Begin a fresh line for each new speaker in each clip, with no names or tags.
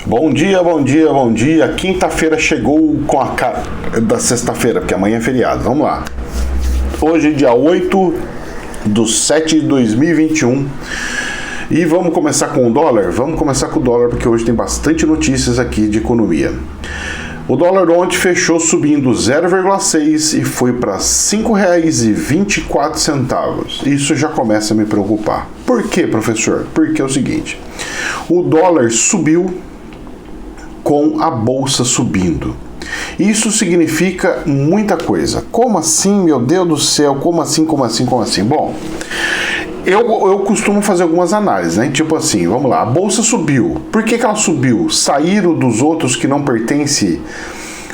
Bom dia, bom dia, bom dia. Quinta-feira chegou com a cara da sexta-feira, porque amanhã é feriado. Vamos lá. Hoje, dia 8/7/2021. E vamos começar com o dólar? Vamos começar com o dólar, porque hoje tem bastante notícias aqui de economia. O dólar ontem fechou subindo 0,6 e foi para R$ 5,24. Isso já começa a me preocupar. Por quê, professor? Porque é o seguinte: o dólar subiu com a bolsa subindo. Isso significa muita coisa. Como assim, meu Deus do céu? Como assim? Bom, eu costumo fazer algumas análises, né? Tipo assim, vamos lá, a bolsa subiu. Por que ela subiu? Saíram dos outros que não pertencem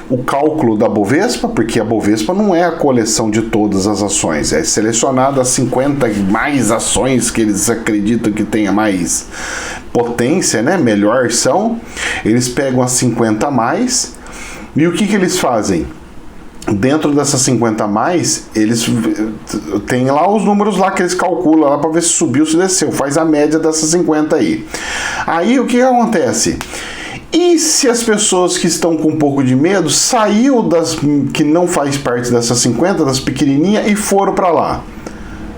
o cálculo da Bovespa, porque a Bovespa não é a coleção de todas as ações, é selecionada as 50 mais ações que eles acreditam que tenha mais potência, né? Melhor são. Eles pegam as 50 a mais e o que eles fazem? Dentro dessas 50 a mais, eles tem lá os números lá que eles calculam lá para ver se subiu, se desceu, faz a média dessas 50 aí. Aí o que acontece? E se as pessoas que estão com um pouco de medo saiu das que não faz parte dessas 50, das pequenininhas, e foram para lá?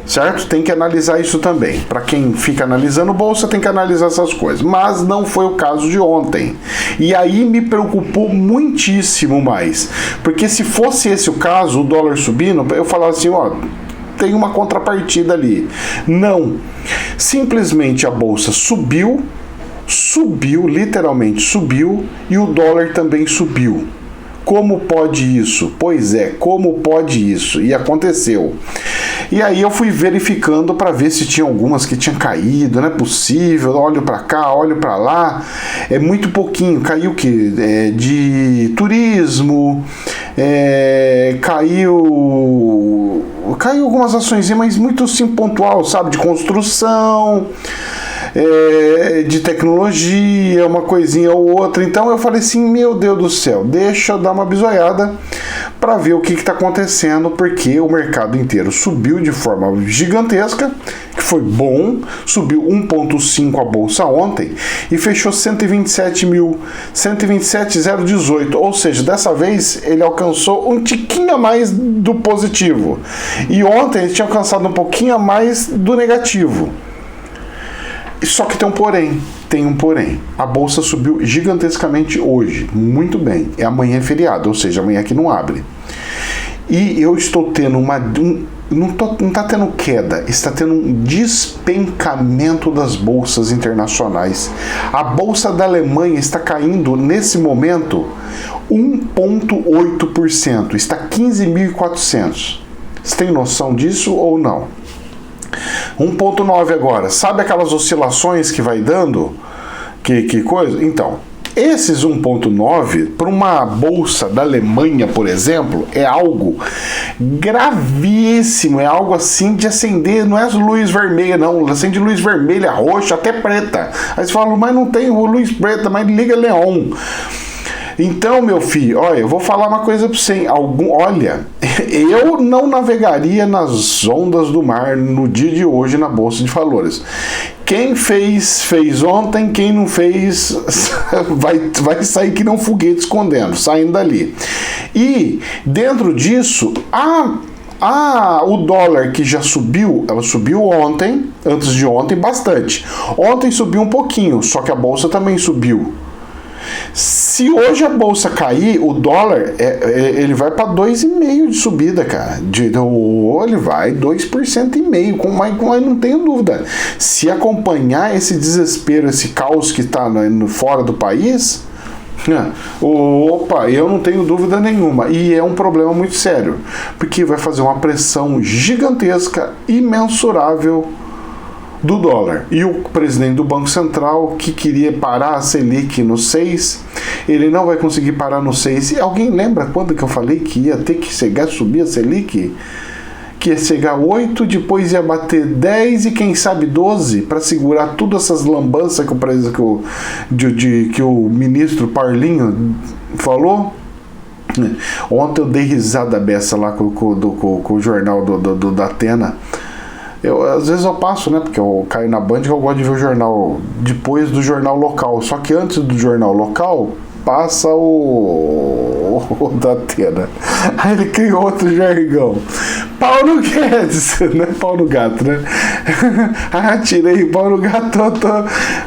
Certo? Tem que analisar isso também. Para quem fica analisando bolsa, tem que analisar essas coisas. Mas não foi o caso de ontem. E aí me preocupou muitíssimo mais. Porque se fosse esse o caso, o dólar subindo, eu falava assim, ó, tem uma contrapartida ali. Não. Simplesmente a bolsa subiu, literalmente subiu, e o dólar também subiu. Como pode isso? Pois é, como pode isso? E aconteceu. E aí eu fui verificando para ver se tinha algumas que tinham caído, não é possível, olho para cá, olho para lá, é muito pouquinho, caiu o quê? De turismo, caiu algumas ações, mas muito sim pontual, sabe, de construção, de tecnologia, uma coisinha ou outra. Então eu falei assim, meu Deus do céu, deixa eu dar uma bisoiada para ver o que está acontecendo, porque o mercado inteiro subiu de forma gigantesca, que foi bom, subiu 1,5 a bolsa ontem e fechou 127.018, ou seja, dessa vez ele alcançou um tiquinho a mais do positivo, e ontem ele tinha alcançado um pouquinho a mais do negativo. Só que tem um porém. A bolsa subiu gigantescamente hoje, muito bem. Amanhã é feriado, ou seja, amanhã aqui não abre. E eu estou tendo não está tendo queda, está tendo um despencamento das bolsas internacionais. A bolsa da Alemanha está caindo nesse momento 1,8%, está 15.400. Você tem noção disso ou não? 1,9 agora. Sabe aquelas oscilações que vai dando? Que coisa? Então, esses 1,9 para uma bolsa da Alemanha, por exemplo, é algo gravíssimo, é algo assim de acender, não é luz vermelha não, acende luz vermelha, roxa, até preta. Aí você fala, mas não tem luz preta, mas liga neon. Então, meu filho, olha, eu vou falar uma coisa para você. Olha, eu não navegaria nas ondas do mar no dia de hoje na Bolsa de Valores. Quem fez ontem, quem não fez vai sair que nem um foguete escondendo, saindo dali. E dentro disso, o dólar que já subiu, ela subiu ontem, antes de ontem, bastante. Ontem subiu um pouquinho, só que a Bolsa também subiu. Se hoje a bolsa cair, o dólar ele vai para 2,5% de subida, cara. Ele vai 2,5%, mas não tenho dúvida. Se acompanhar esse desespero, esse caos que está fora do país, eu não tenho dúvida nenhuma. E é um problema muito sério, porque vai fazer uma pressão gigantesca, imensurável do dólar. E o presidente do Banco Central, que queria parar a Selic no 6, ele não vai conseguir parar no 6. E alguém lembra quando que eu falei que ia ter que subir a Selic? Que ia chegar 8, depois ia bater 10 e quem sabe 12, para segurar todas essas lambanças que o ministro Parlinho falou. Ontem eu dei risada beça lá com o jornal da Atena. Às vezes eu passo, né? Porque eu caio na Band, que eu gosto de ver o jornal depois do jornal local. Só que antes do jornal local, passa o da Atena. Aí ele criou outro jargão. Pau no Guedes, não é pau no gato, né? Tirei o pau no gato.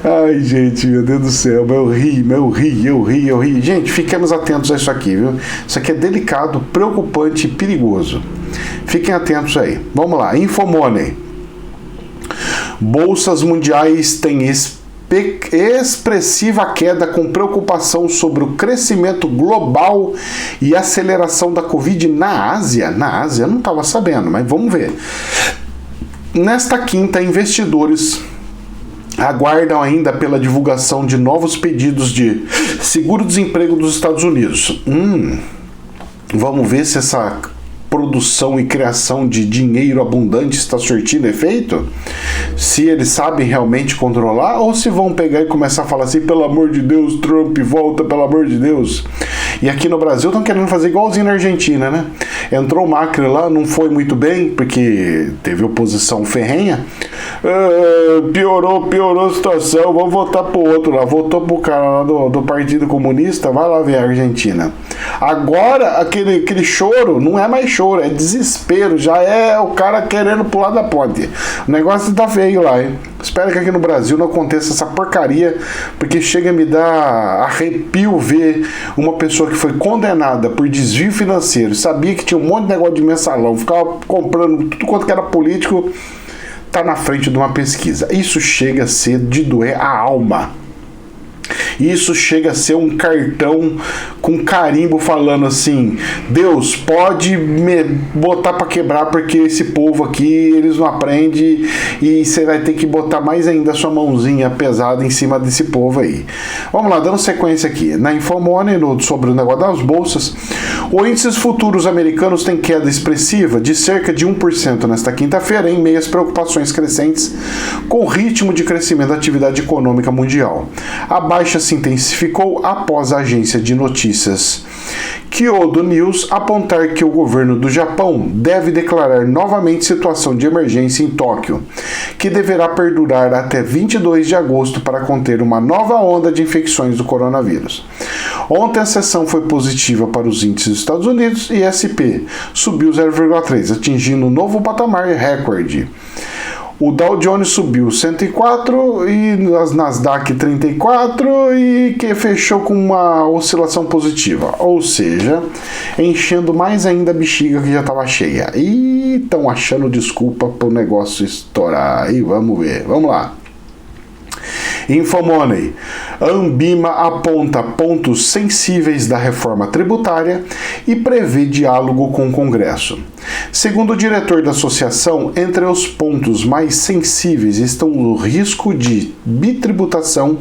Ai, gente, meu Deus do céu, eu ri. Gente, fiquemos atentos a isso aqui, viu? Isso aqui é delicado, preocupante e perigoso. Fiquem atentos aí. Vamos lá, Infomoney. Bolsas mundiais têm expressiva queda com preocupação sobre o crescimento global e aceleração da Covid na Ásia. Na Ásia, eu não estava sabendo, mas vamos ver. Nesta quinta, investidores aguardam ainda pela divulgação de novos pedidos de seguro-desemprego dos Estados Unidos. Vamos ver se essa produção e criação de dinheiro abundante está surtindo efeito? Se eles sabem realmente controlar, ou se vão pegar e começar a falar assim, pelo amor de Deus, Trump, volta, pelo amor de Deus. E aqui no Brasil estão querendo fazer igualzinho na Argentina, né? Entrou o Macri lá, não foi muito bem, porque teve oposição ferrenha. Piorou a situação, vamos votar pro outro lá. Votou pro cara lá do Partido Comunista, vai lá ver a Argentina. Agora, aquele choro não é mais choro, é desespero, já é o cara querendo pular da ponte. O negócio tá feio lá, hein? Espero que aqui no Brasil não aconteça essa porcaria, porque chega a me dar arrepio ver uma pessoa que foi condenada por desvio financeiro, sabia que tinha um monte de negócio de mensalão, ficava comprando tudo quanto que era político, tá na frente de uma pesquisa. Isso chega a ser de doer a alma. Isso chega a ser um cartão com carimbo falando assim, Deus, pode me botar para quebrar, porque esse povo aqui, eles não aprendem, e você vai ter que botar mais ainda a sua mãozinha pesada em cima desse povo aí. Vamos lá, dando sequência aqui. Na Infomoney, sobre o negócio das bolsas, os índices futuros americanos têm queda expressiva de cerca de 1% nesta quinta-feira, em meio às preocupações crescentes com o ritmo de crescimento da atividade econômica mundial. A baixa se intensificou após a agência de notícias Kyodo News apontar que o governo do Japão deve declarar novamente situação de emergência em Tóquio, que deverá perdurar até 22 de agosto para conter uma nova onda de infecções do coronavírus. Ontem a sessão foi positiva para os índices dos Estados Unidos e SP subiu 0,3, atingindo um novo patamar recorde. O Dow Jones subiu 104 e as Nasdaq 34 e que fechou com uma oscilação positiva, ou seja, enchendo mais ainda a bexiga que já estava cheia. E estão achando desculpa para o negócio estourar. E vamos ver, vamos lá. Infomoney. Anbima aponta pontos sensíveis da reforma tributária e prevê diálogo com o Congresso. Segundo o diretor da associação, entre os pontos mais sensíveis estão o risco de bitributação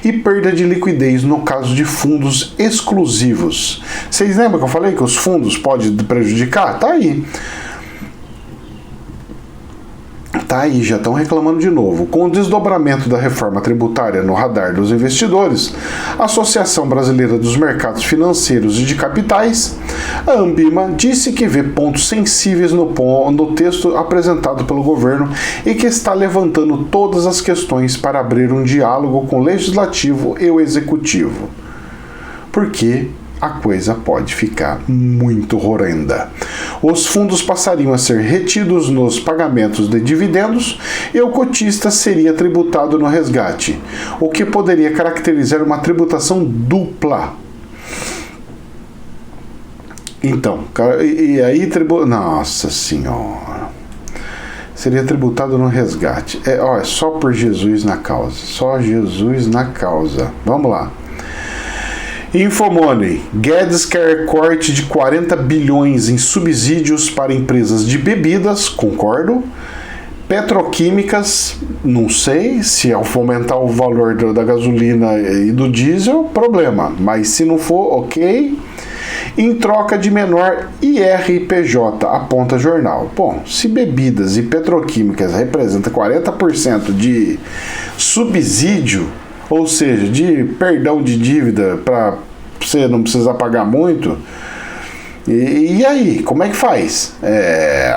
e perda de liquidez no caso de fundos exclusivos. Vocês lembram que eu falei que os fundos podem prejudicar? Tá aí. Tá aí, já estão reclamando de novo. Com o desdobramento da reforma tributária no radar dos investidores, a Associação Brasileira dos Mercados Financeiros e de Capitais, a Anbima, disse que vê pontos sensíveis no texto apresentado pelo governo e que está levantando todas as questões para abrir um diálogo com o Legislativo e o Executivo. Porque a coisa pode ficar muito horrenda. Os fundos passariam a ser retidos nos pagamentos de dividendos e o cotista seria tributado no resgate, o que poderia caracterizar uma tributação dupla. Então, e aí nossa senhora, seria tributado no resgate. É só por Jesus na causa, só Jesus na causa. Vamos lá. Infomoney. Guedes quer corte de 40 bilhões em subsídios para empresas de bebidas, concordo. Petroquímicas, não sei se ao fomentar o valor da gasolina e do diesel, problema. Mas se não for, ok. Em troca de menor IRPJ, aponta jornal. Bom, se bebidas e petroquímicas representam 40% de subsídio, ou seja, de perdão de dívida para você não precisar pagar muito, E aí, como é que faz?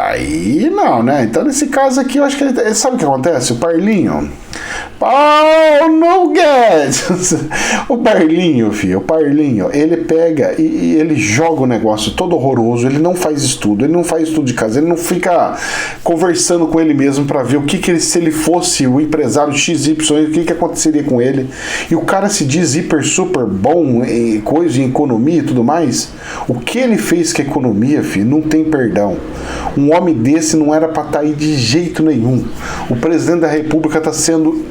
Aí não, né? Então nesse caso aqui eu acho que ele sabe o que acontece? O Parlinho. Paulo Guedes! O Parlinho, filho, o Parlinho, ele pega e ele joga o negócio todo horroroso, ele não faz estudo, ele não faz estudo de casa, ele não fica conversando com ele mesmo pra ver o que ele, se ele fosse o empresário XY, o que aconteceria com ele. E o cara se diz hiper super bom em coisa, em economia e tudo mais. O que ele fez com a economia, filho, não tem perdão. Um homem desse não era pra estar aí de jeito nenhum. O presidente da República tá sendo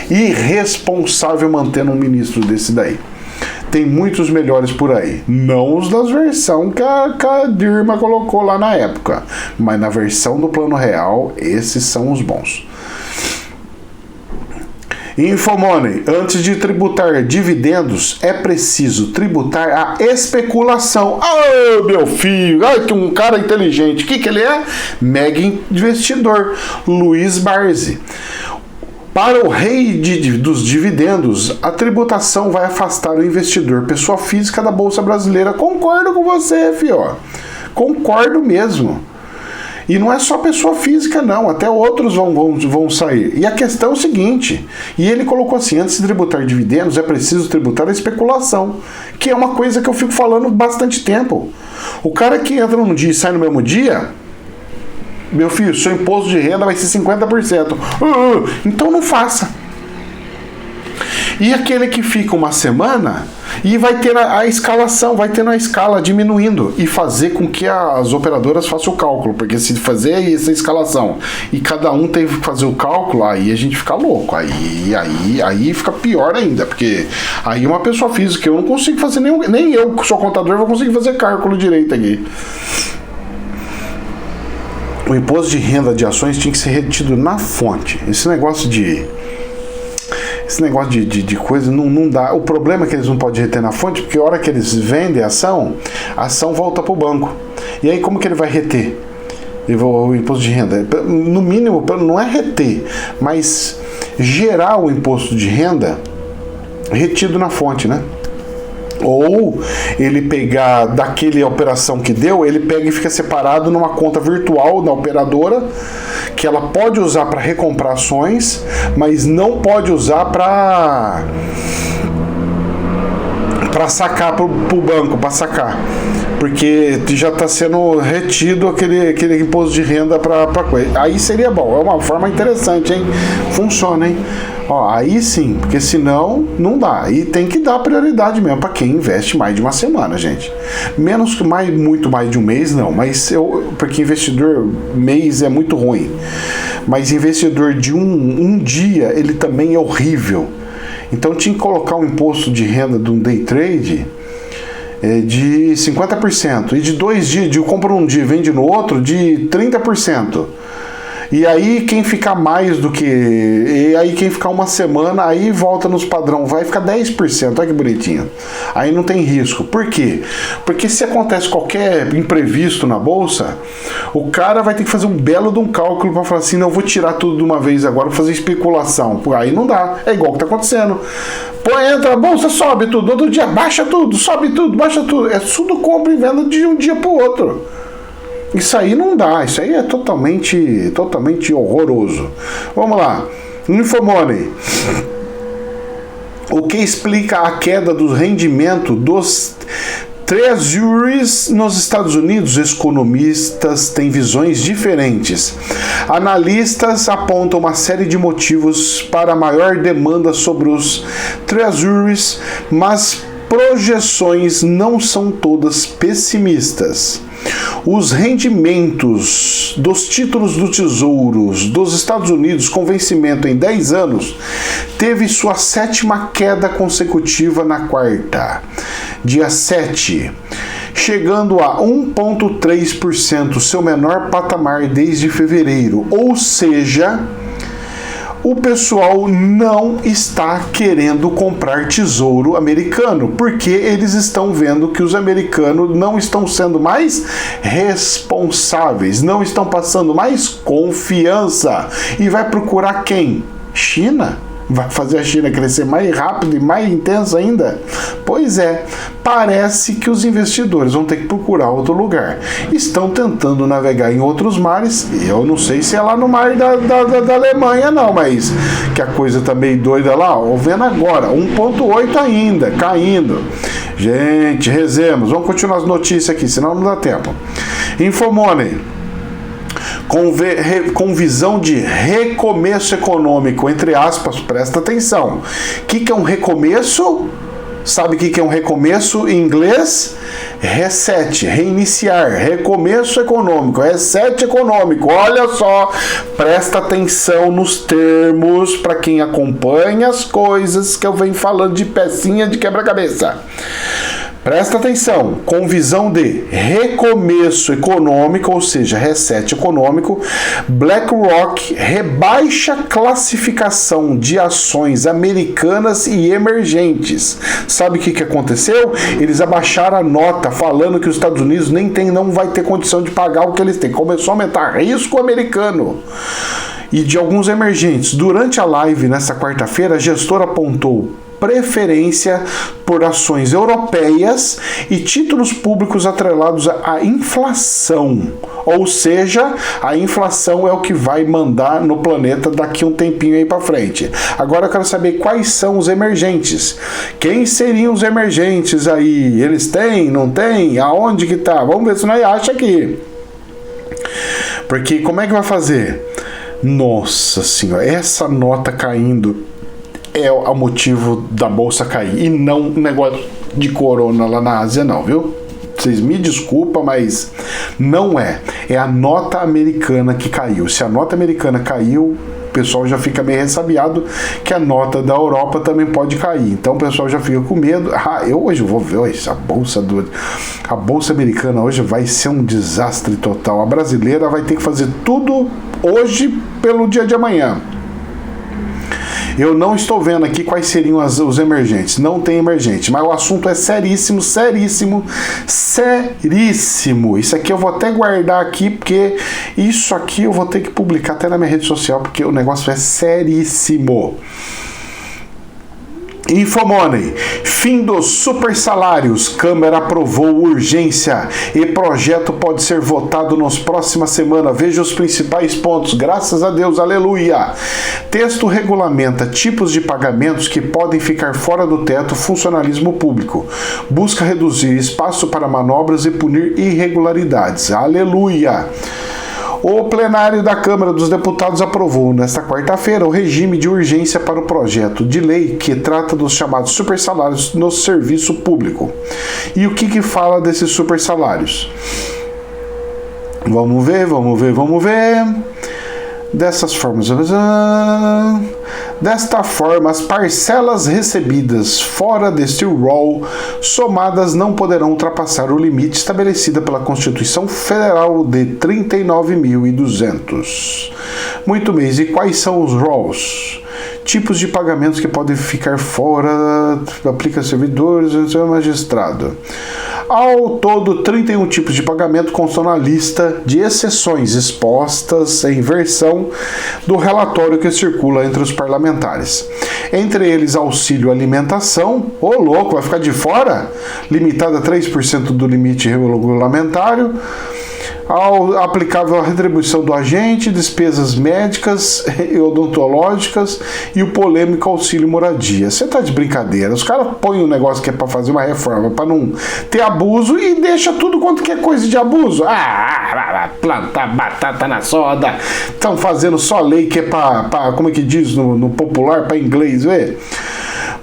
irresponsável mantendo um ministro desse daí. Tem muitos melhores por aí. Não os das versões que a Dilma colocou lá na época. Mas na versão do Plano Real, esses são os bons. Infomoney. Antes de tributar dividendos, é preciso tributar a especulação. Ah, meu filho, que um cara inteligente. O que ele é? Mega investidor. Luiz Barsi. Para o rei dos dividendos, a tributação vai afastar o investidor, pessoa física, da Bolsa Brasileira. Concordo com você, fio. Concordo mesmo. E não é só pessoa física, não. Até outros vão sair. E a questão é o seguinte, e ele colocou assim, antes de tributar dividendos, é preciso tributar a especulação, que é uma coisa que eu fico falando bastante tempo. O cara que entra num dia e sai no mesmo dia... Meu filho, seu imposto de renda vai ser 50%. Então não faça. E aquele que fica uma semana e vai ter a escalação, vai tendo a escala diminuindo e fazer com que as operadoras façam o cálculo, porque se fazer essa escalação e cada um tem que fazer o cálculo, aí a gente fica louco, aí fica pior ainda, porque aí uma pessoa física, eu não consigo fazer nem eu que sou contador vou conseguir fazer cálculo direito aqui. O imposto de renda de ações tinha que ser retido na fonte. Esse negócio de coisa não dá. O problema é que eles não podem reter na fonte, porque a hora que eles vendem a ação volta para o banco. E aí como que ele vai reter o imposto de renda? No mínimo, não é reter, mas gerar o imposto de renda retido na fonte, né? Ou ele pegar daquele operação que deu, ele pega e fica separado numa conta virtual da operadora, que ela pode usar para recomprar ações, mas não pode usar para sacar para o banco, para sacar, porque já está sendo retido aquele imposto de renda para coisa. Aí seria bom, é uma forma interessante, hein? Funciona, hein? Ó, aí sim, porque senão não dá. E tem que dar prioridade mesmo para quem investe mais de uma semana, gente. Menos que muito mais de um mês, não. Mas porque investidor mês é muito ruim. Mas investidor de um dia, ele também é horrível. Então tinha que colocar um imposto de renda de um day trade de 50%. E de 2 dias, de compra um dia e vende no outro, de 30%. E aí quem ficar mais do que... E aí quem ficar uma semana, aí volta nos padrão, vai ficar 10%, olha que bonitinho. Aí não tem risco. Por quê? Porque se acontece qualquer imprevisto na bolsa, o cara vai ter que fazer um belo de um cálculo para falar assim, não, eu vou tirar tudo de uma vez agora, vou fazer especulação. Aí não dá, é igual que tá acontecendo. Pô, entra a bolsa, sobe tudo, outro dia baixa tudo, sobe tudo, baixa tudo. É tudo compra e venda de um dia pro outro. Isso aí não dá, isso aí é totalmente horroroso. Vamos lá, Infomoney. O que explica a queda do rendimento dos Treasuries nos Estados Unidos? Economistas têm visões diferentes. Analistas apontam uma série de motivos para a maior demanda sobre os Treasuries, mas projeções não são todas pessimistas. Os rendimentos dos títulos do Tesouro dos Estados Unidos com vencimento em 10 anos teve sua 7ª queda consecutiva na quarta, dia 7, chegando a 1,3%, seu menor patamar desde fevereiro. Ou seja, o pessoal não está querendo comprar tesouro americano, porque eles estão vendo que os americanos não estão sendo mais responsáveis, não estão passando mais confiança. E vai procurar quem? China? Vai fazer a China crescer mais rápido e mais intenso ainda? Pois é, parece que os investidores vão ter que procurar outro lugar. Estão tentando navegar em outros mares. Eu não sei se é lá no mar da Alemanha não, mas que a coisa tá meio doida lá. Ó, vendo agora, 1,8 ainda, caindo. Gente, rezemos. Vamos continuar as notícias aqui, senão não dá tempo. Infomoney. Com visão de recomeço econômico, entre aspas, presta atenção. O que é um recomeço? Sabe o que é um recomeço em inglês? Reset, reiniciar, recomeço econômico, reset econômico. Olha só, presta atenção nos termos para quem acompanha as coisas que eu venho falando de pecinha de quebra-cabeça. Presta atenção, com visão de recomeço econômico, ou seja, reset econômico, BlackRock rebaixa classificação de ações americanas e emergentes. Sabe o que aconteceu? Eles abaixaram a nota, falando que os Estados Unidos não vai ter condição de pagar o que eles têm. Começou a aumentar risco americano e de alguns emergentes. Durante a live, nesta quarta-feira, a gestora apontou preferência por ações europeias e títulos públicos atrelados à inflação. Ou seja, a inflação é o que vai mandar no planeta daqui um tempinho aí para frente. Agora eu quero saber quais são os emergentes. Quem seriam os emergentes aí? Eles têm? Não têm? Aonde que tá? Vamos ver se nós acha aqui. Porque como é que vai fazer? Nossa senhora, essa nota caindo é o motivo da bolsa cair e não um negócio de corona lá na Ásia não, viu? Vocês me desculpam, mas não é. É a nota americana que caiu. Se a nota americana caiu, o pessoal já fica meio ressabiado que a nota da Europa também pode cair. Então o pessoal já fica com medo. Eu hoje vou ver a bolsa americana hoje vai ser um desastre total. A brasileira vai ter que fazer tudo hoje pelo dia de amanhã. Eu não estou vendo aqui quais seriam os emergentes. Não tem emergente, mas o assunto é seríssimo, seríssimo, seríssimo. Isso aqui eu vou até guardar aqui, porque isso aqui eu vou ter que publicar até na minha rede social, porque o negócio é seríssimo. Infomoney. Fim dos super salários. Câmara aprovou urgência e projeto pode ser votado nas próximas semanas. Veja os principais pontos. Graças a Deus, aleluia. Texto regulamenta tipos de pagamentos que podem ficar fora do teto funcionalismo público. Busca reduzir espaço para manobras e punir irregularidades. Aleluia. O plenário da Câmara dos Deputados aprovou nesta quarta-feira o regime de urgência para o projeto de lei que trata dos chamados supersalários no serviço público. E o que fala desses supersalários? Vamos ver. Desta forma, as parcelas recebidas fora deste rol somadas não poderão ultrapassar o limite estabelecido pela Constituição Federal de 39.200. Muito bem, e quais são os rolls? Tipos de pagamentos que podem ficar fora, aplica servidores, magistrado. Ao todo, 31 tipos de pagamento constam na lista de exceções expostas em versão do relatório que circula entre os parlamentares. Entre eles, auxílio alimentação, ô louco, vai ficar de fora? Limitado a 3% do limite regulamentário. Aplicável à retribuição do agente, despesas médicas e odontológicas e o polêmico auxílio moradia. Você tá de brincadeira? Os caras põem um negócio que é para fazer uma reforma, para não ter abuso e deixa tudo quanto que é coisa de abuso. Plantar batata na soda. Estão fazendo só lei que é para como é que diz no popular, para inglês, ver?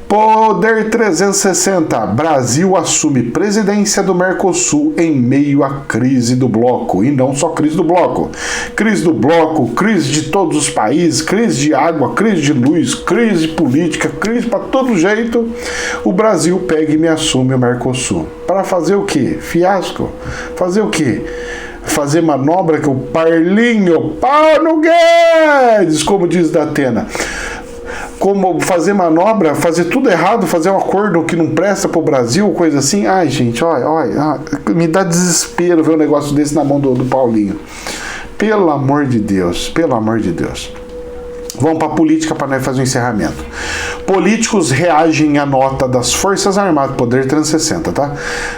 Poder 360. Brasil assume presidência do Mercosul em meio à crise do bloco. E não só crise do bloco. Crise do bloco, crise de todos os países, crise de água, crise de luz, crise política, crise para todo jeito. O Brasil pega e me assume o Mercosul. Para fazer o quê? Fiasco. Fazer o quê? Fazer manobra que o Parlinho, Paulo Guedes, como diz da Atena. Como fazer manobra, fazer tudo errado, fazer um acordo que não presta pro Brasil, coisa assim. Ai, gente, olha, me dá desespero ver um negócio desse na mão do Paulinho. Pelo amor de Deus, pelo amor de Deus. Vamos para a política para nós fazer o encerramento. Políticos reagem à nota das Forças Armadas, Poder 360, tá?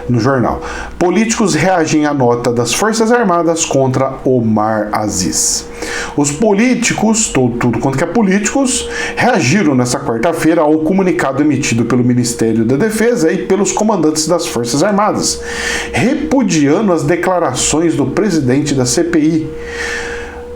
No jornal. Políticos reagem à nota das Forças Armadas contra Omar Aziz. Os políticos, tudo quanto que é políticos, reagiram nessa quarta-feira ao comunicado emitido pelo Ministério da Defesa e pelos comandantes das Forças Armadas, repudiando as declarações do presidente da CPI,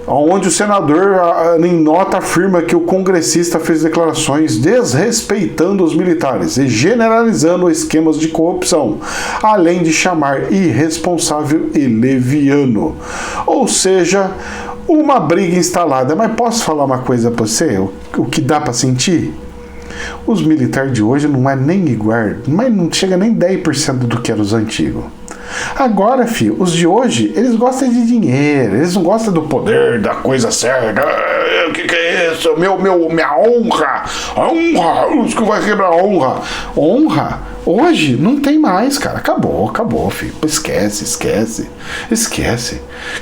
onde o senador, em nota, afirma que o congressista fez declarações desrespeitando os militares e generalizando esquemas de corrupção, além de chamar irresponsável e leviano. Ou seja, uma briga instalada. Mas posso falar uma coisa para você? O que dá para sentir? Os militares de hoje não é nem igual, mas não chega nem 10% do que eram os antigos. Agora, filho, os de hoje, eles gostam de dinheiro, eles não gostam do poder, da coisa certa. O que é isso? Minha honra! Os que vai quebrar a honra. Honra? Hoje não tem mais, cara. Acabou, filho. Esquece.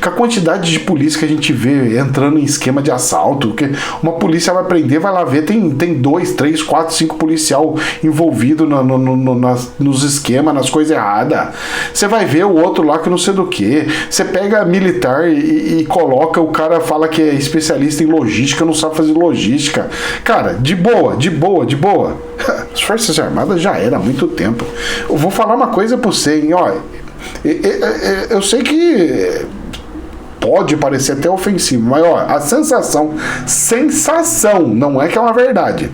Com a quantidade de polícia que a gente vê entrando em esquema de assalto, que uma polícia vai prender, vai lá ver, tem 2, 3, 4, 5 policial envolvido nos esquemas, nas coisas erradas. Você vai ver o outro lá que não sei do que. Você pega militar e coloca, o cara fala que é especialista em logística, não sabe fazer logística. Cara, de boa. As Forças Armadas já era há muito tempo. Eu vou falar uma coisa pra você, hein? Ó, eu sei que pode parecer até ofensivo, mas ó, a sensação, não é que é uma verdade.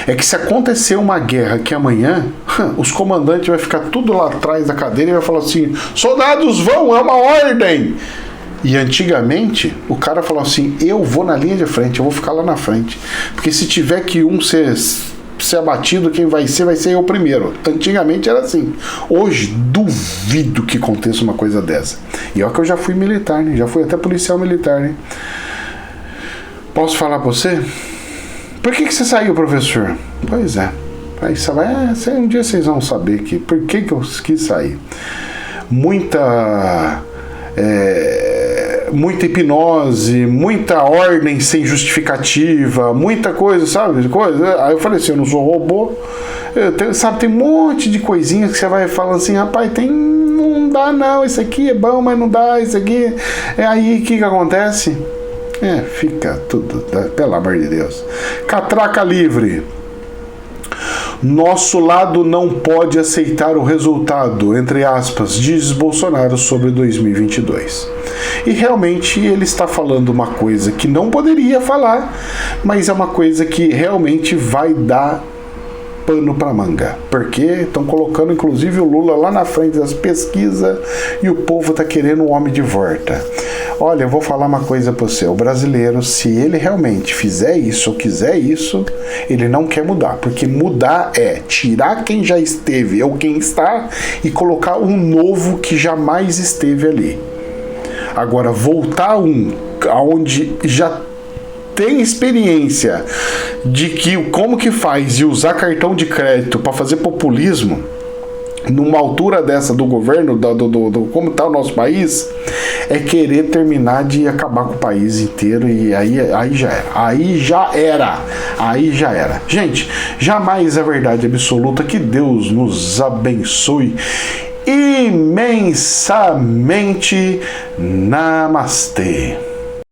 É que se acontecer uma guerra aqui amanhã, os comandantes vão ficar tudo lá atrás da cadeira e vai falar assim: soldados vão, é uma ordem. E antigamente, o cara falava assim: eu vou na linha de frente, eu vou ficar lá na frente. Porque se tiver que ser abatido, quem vai ser eu primeiro. Antigamente era assim. Hoje, duvido que aconteça uma coisa dessa. E olha que eu já fui militar, né? Já fui até policial militar, né? Posso falar pra você? Por que você saiu, professor? Pois é. Aí você vai, um dia vocês vão saber por que eu quis sair. Muita hipnose, muita ordem sem justificativa, muita coisa, sabe? Aí eu falei assim: eu não sou robô. Tem um monte de coisinhas que você vai falando assim: rapaz, não dá não, isso aqui é bom, mas não dá, isso aqui. Aí o que acontece? Fica tudo, pelo amor de Deus. Catraca livre. Nosso lado não pode aceitar o resultado, entre aspas, diz Bolsonaro sobre 2022. E realmente ele está falando uma coisa que não poderia falar, mas é uma coisa que realmente vai dar pano para manga, porque estão colocando inclusive o Lula lá na frente das pesquisas e o povo está querendo o homem de volta. Olha, eu vou falar uma coisa para você: o brasileiro, se ele realmente fizer isso ou quiser isso, ele não quer mudar, porque mudar é tirar quem já esteve ou quem está e colocar um novo que jamais esteve ali. Agora, voltar aonde já tem experiência de que como que faz e usar cartão de crédito para fazer populismo numa altura dessa do governo, do como está o nosso país, é querer terminar de acabar com o país inteiro. E aí já era. Gente, jamais é verdade absoluta. Que Deus nos abençoe imensamente. Namastê.